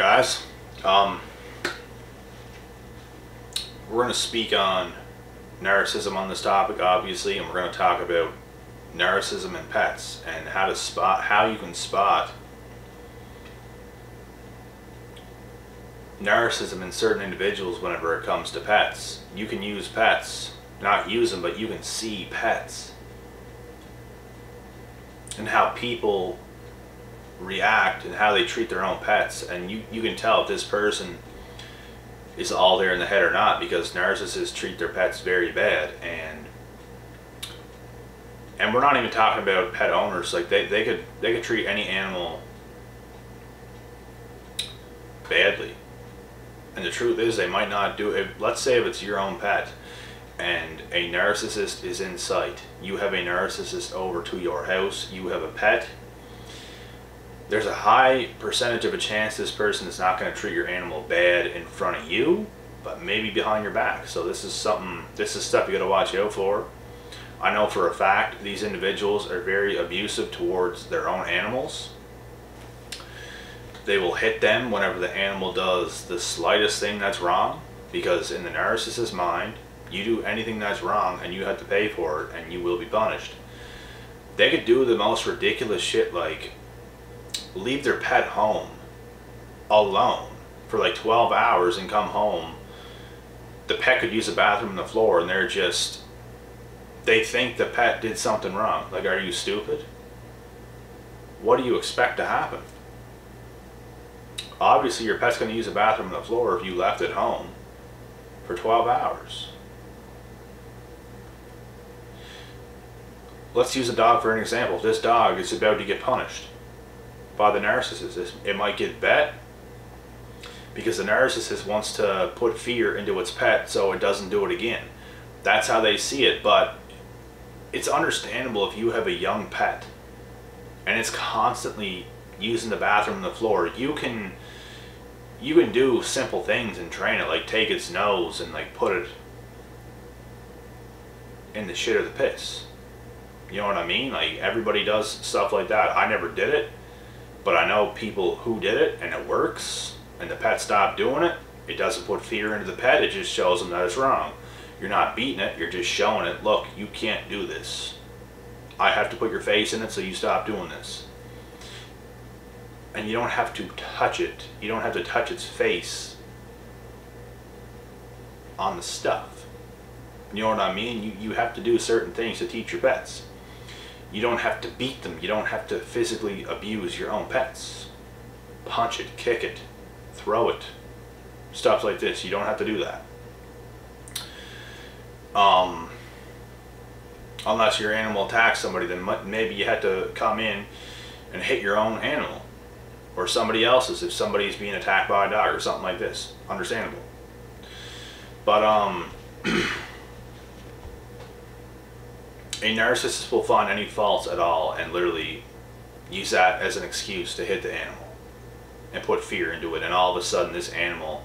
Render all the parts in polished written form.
guys? Um, we're going to speak on narcissism on this topic, obviously, and we're going to talk about narcissism in pets and how you can spot narcissism in certain individuals whenever it comes to pets. You can use pets, not use them, but you can see pets and how people react and how they treat their own pets, and you can tell if this person is all there in the head or not, because narcissists treat their pets very bad. And we're not even talking about pet owners. Like they could treat any animal badly, and the truth is they might not do it. Let's say if it's your own pet and a narcissist is in sight, you have a narcissist over to your house, you have a pet, there's a high percentage of a chance this person is not going to treat your animal bad in front of you, but maybe behind your back. So this is stuff you got to watch out for. I know for a fact these individuals are very abusive towards their own animals. They will hit them whenever the animal does the slightest thing that's wrong, because in the narcissist's mind, you do anything that's wrong and you have to pay for it and you will be punished. They could do the most ridiculous shit, like leave their pet home alone for like 12 hours and come home. The pet could use the bathroom on the floor and they think the pet did something wrong. Like, are you stupid? What do you expect to happen? Obviously your pet's going to use the bathroom on the floor if you left it home for 12 hours. Let's use a dog for an example. If this dog is about to get punished by the narcissist, it might get bet because the narcissist wants to put fear into its pet so it doesn't do it again. That's how they see it. But it's understandable if you have a young pet and it's constantly using the bathroom and the floor. You can do simple things and train it, like take its nose and like put it in the shit or the piss. You know what I mean? Like, everybody does stuff like that. I never did it, but I know people who did it and it works, and the pet stopped doing it. It doesn't put fear into the pet, it just shows them that it's wrong. You're not beating it, you're just showing it, look, you can't do this. I have to put your face in it so you stop doing this. And you don't have to touch it. You don't have to touch its face on the stuff. You know what I mean? You have to do certain things to teach your pets. You don't have to beat them. You don't have to physically abuse your own pets. Punch it, kick it, throw it. Stuff like this. You don't have to do that. Unless your animal attacks somebody, then maybe you have to come in and hit your own animal. Or somebody else's if somebody's being attacked by a dog or something like this. Understandable. But a narcissist will find any faults at all and literally use that as an excuse to hit the animal and put fear into it, and all of a sudden this animal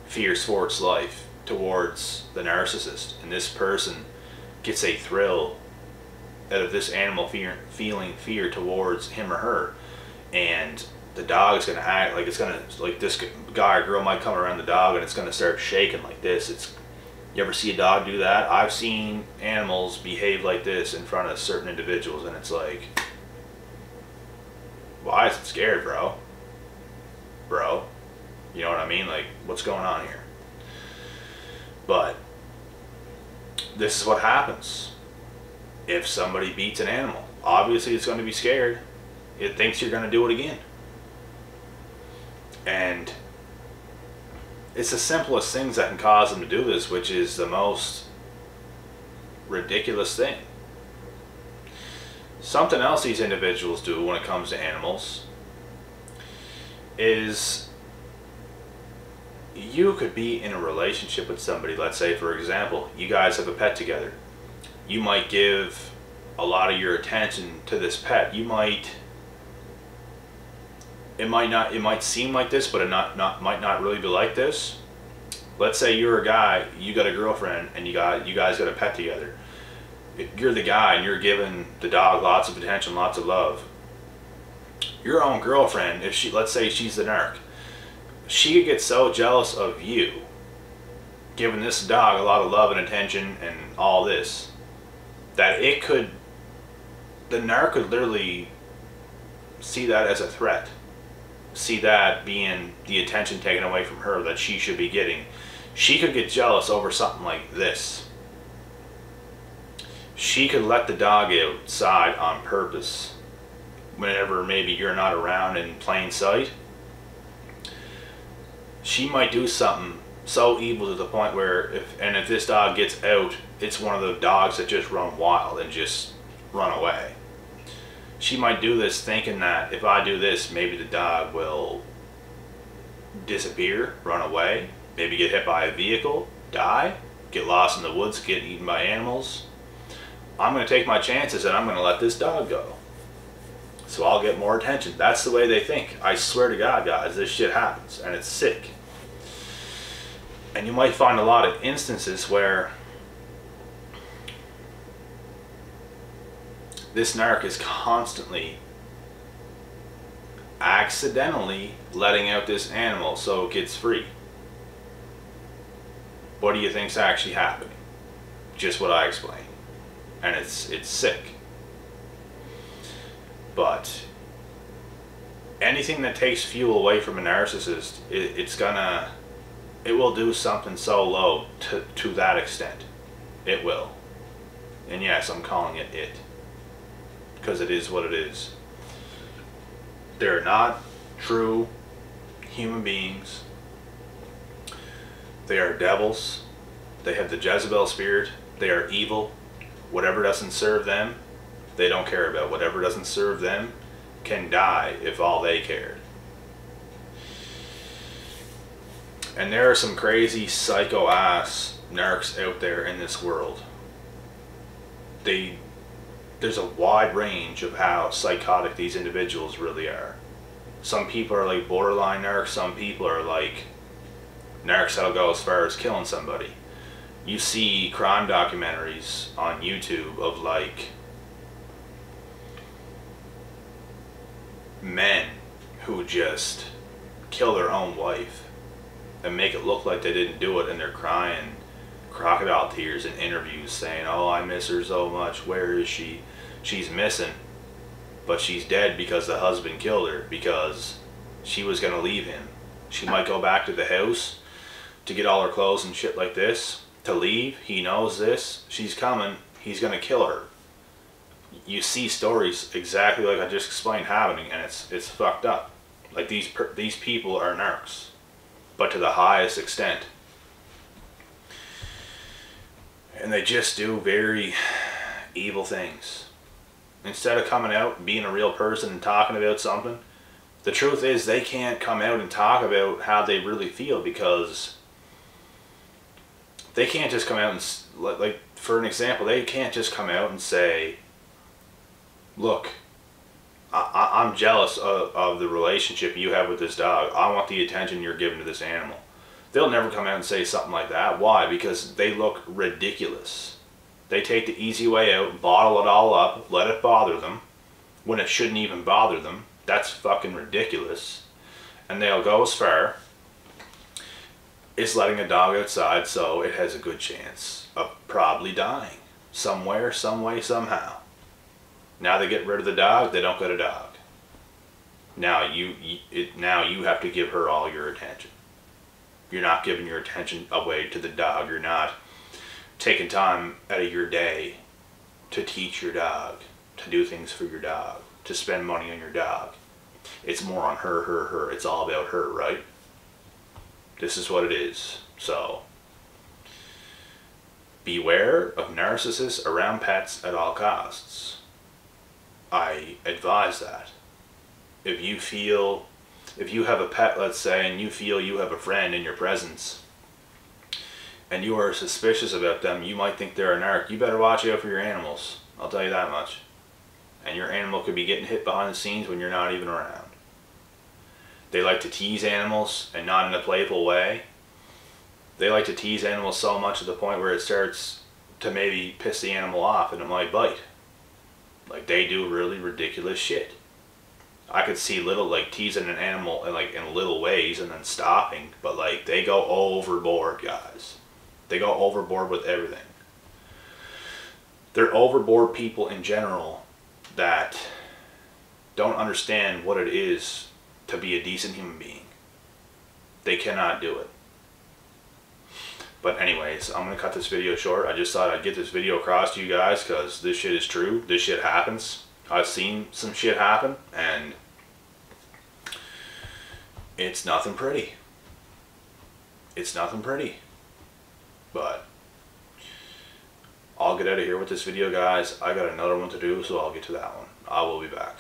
fears for its life towards the narcissist, and this person gets a thrill out of this animal feeling fear towards him or her. And the dog is going to act like this guy or girl might come around the dog and it's going to start shaking like this. You ever see a dog do that? I've seen animals behave like this in front of certain individuals, and it's like, why is it scared, bro? Bro, you know what I mean? Like, what's going on here? But this is what happens if somebody beats an animal. Obviously it's going to be scared. It thinks you're going to do it again. And it's the simplest things that can cause them to do this, which is the most ridiculous thing. Something else these individuals do when it comes to animals is, you could be in a relationship with somebody. Let's say, for example, you guys have a pet together. You might give a lot of your attention to this pet. It might seem like this, but it might not really be like this. Let's say you're a guy, you got a girlfriend, and you guys got a pet together. You're the guy and you're giving the dog lots of attention, lots of love. Your own girlfriend, let's say she's the narc, she could get so jealous of you, giving this dog a lot of love and attention and all this, that the narc could literally see that as a threat. See that being the attention taken away from her that she should be getting. She could get jealous over something like this. She could let the dog outside on purpose whenever maybe you're not around in plain sight. She might do something so evil to the point where if this dog gets out, it's one of the dogs that just run wild and just run away. She might do this thinking that if I do this, maybe the dog will disappear, run away, maybe get hit by a vehicle, die, get lost in the woods, get eaten by animals. I'm going to take my chances and I'm going to let this dog go. So I'll get more attention. That's the way they think. I swear to God, guys, this shit happens and it's sick. And you might find a lot of instances where this narc is constantly accidentally letting out this animal so it gets free. What do you think's actually happening? Just what I explained. And it's sick. But anything that takes fuel away from a narcissist, it will do something so low to that extent. It will. And yes, I'm calling it it. Because it is what it is. They're not true human beings. They are devils. They have the Jezebel spirit. They are evil. Whatever doesn't serve them, they don't care about. Whatever doesn't serve them can die if all they cared. And there are some crazy psycho ass narcs out there in this world. There's a wide range of how psychotic these individuals really are. Some people are like borderline narcs, some people are like narcs that'll go as far as killing somebody. You see crime documentaries on YouTube of like men who just kill their own wife and make it look like they didn't do it, and they're crying crocodile tears in interviews saying, oh, I miss her so much, where is she? She's missing, but she's dead because the husband killed her, because she was going to leave him. She might go back to the house to get all her clothes and shit like this, to leave. He knows this, she's coming, he's going to kill her. You see stories exactly like I just explained happening, and it's fucked up. Like these people are narcs, but to the highest extent. And they just do very evil things. Instead of coming out and being a real person and talking about something, the truth is they can't come out and talk about how they really feel, because they can't just come out and, like for an example, they can't just come out and say, look, I'm jealous of the relationship you have with this dog. I want the attention you're giving to this animal. They'll never come out and say something like that. Why? Because they look ridiculous. They take the easy way out, bottle it all up, let it bother them when it shouldn't even bother them. That's fucking ridiculous. And they'll go as far as letting a dog outside so it has a good chance of probably dying somewhere, some way, somehow. Now they get rid of the dog, they don't get a dog. Now you have to give her all your attention. You're not giving your attention away to the dog. You're not taking time out of your day to teach your dog, to do things for your dog, to spend money on your dog. It's more on her. It's all about her, right? This is what it is. So, beware of narcissists around pets at all costs. I advise that. If you have a pet, let's say, and you feel you have a friend in your presence, and you are suspicious about them, you might think they're a narc, you better watch out for your animals. I'll tell you that much. And your animal could be getting hit behind the scenes when you're not even around. They like to tease animals, and not in a playful way. They like to tease animals so much to the point where it starts to maybe piss the animal off and it might bite. Like, they do really ridiculous shit. I could see little, like, teasing an animal in, like, in little ways and then stopping, but, like, they go overboard, guys. They go overboard with everything. They're overboard people in general that don't understand what it is to be a decent human being. They cannot do it. But anyways, I'm going to cut this video short. I just thought I'd get this video across to you guys because this shit is true. This shit happens. I've seen some shit happen, and it's nothing pretty. It's nothing pretty. But I'll get out of here with this video, guys. I got another one to do, so I'll get to that one. I will be back.